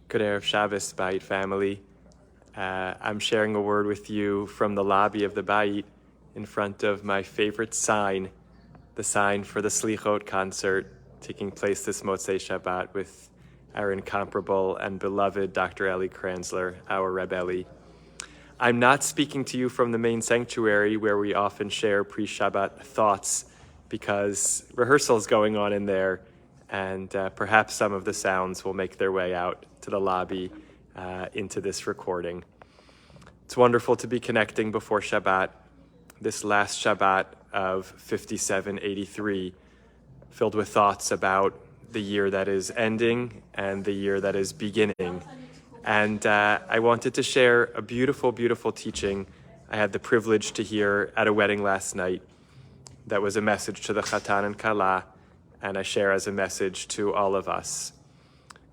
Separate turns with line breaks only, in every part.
Good Erev Shabbos, Bayit family. I'm sharing a word with you from the lobby of the Bayit in front of my favorite sign, the sign for the Slichot concert taking place this Motzei Shabbat with our incomparable and beloved Dr. Eli Kranzler, our Reb Eli. I'm not speaking to you from the main sanctuary where we often share pre-Shabbat thoughts because rehearsal is going on in there, and perhaps some of the sounds will make their way out to the lobby into this recording. It's wonderful to be connecting before Shabbat, this last Shabbat of 5783, filled with thoughts about the year that is ending and the year that is beginning. And I wanted to share a beautiful, beautiful teaching I had the privilege to hear at a wedding last night that was a message to the Chatan and Kala, and I share as a message to all of us.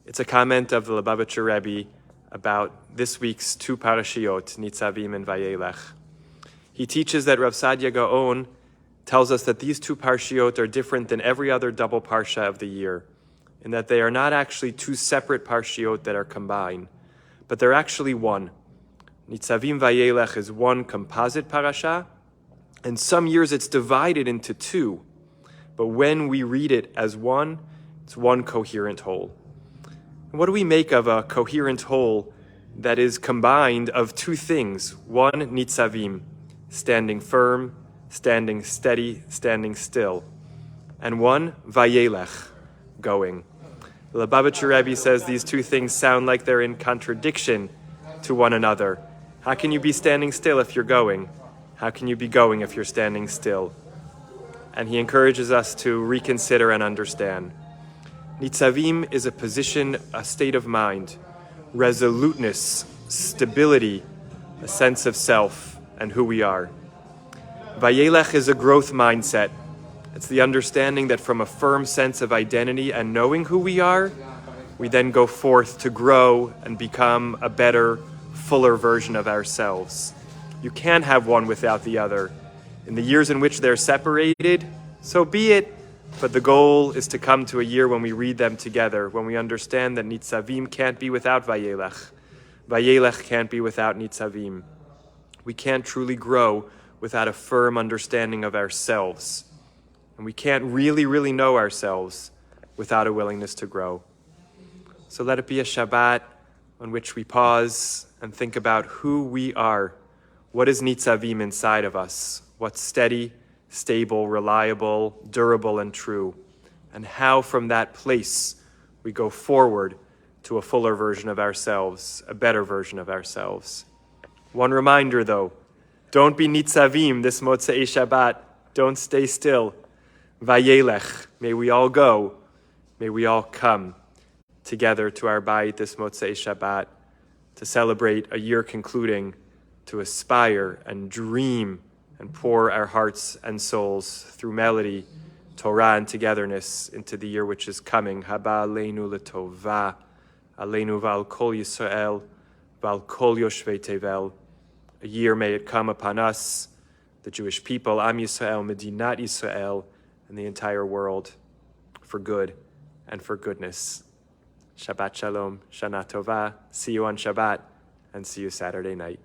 It's a comment of the Lubavitcher Rebbe about this week's two parashiot, Nitzavim-Vayeilech. He teaches that Rav Sadia Gaon tells us that these two parshiot are different than every other double parsha of the year, in that they are not actually two separate parshiot that are combined, but they're actually one. Nitzavim-Vayeilech is one composite parasha, and some years it's divided into two. But when we read it as one, it's one coherent whole. And what do we make of a coherent whole that is combined of two things? One, Nitzavim, standing firm, standing steady, standing still. And one, Vayeilech, going. The Lubavitcher Rebbe says these two things sound like they're in contradiction to one another. How can you be standing still if you're going? How can you be going if you're standing still? And he encourages us to reconsider and understand. Nitzavim is a position, a state of mind, resoluteness, stability, a sense of self and who we are. Vayeilech is a growth mindset. It's the understanding that from a firm sense of identity and knowing who we are, we then go forth to grow and become a better, fuller version of ourselves. You can't have one without the other. In the years in which they're separated, so be it, but the goal is to come to a year when we read them together, when we understand that Nitzavim can't be without Vayeilech. Vayeilech can't be without Nitzavim. We can't truly grow without a firm understanding of ourselves. And we can't really, really know ourselves without a willingness to grow. So let it be a Shabbat on which we pause and think about who we are. What is Nitzavim inside of us? What's steady, stable, reliable, durable, and true? And how from that place we go forward to a fuller version of ourselves, a better version of ourselves. One reminder though, don't be Nitzavim this Motzei Shabbat. Don't stay still. Vayeilech, may we all go, may we all come together to our Bayit this Motzei Shabbat to celebrate a year concluding, to aspire and dream and pour our hearts and souls through melody, Torah and togetherness into the year which is coming. Haba aleinu l'tova, aleinu v'al kol Yisrael, v'al kol yoshvei tevel. A year may it come upon us, the Jewish people, Am Yisrael, Medinat Yisrael, and the entire world for good and for goodness. Shabbat Shalom, Shana Tova. See you on Shabbat and see you Saturday night.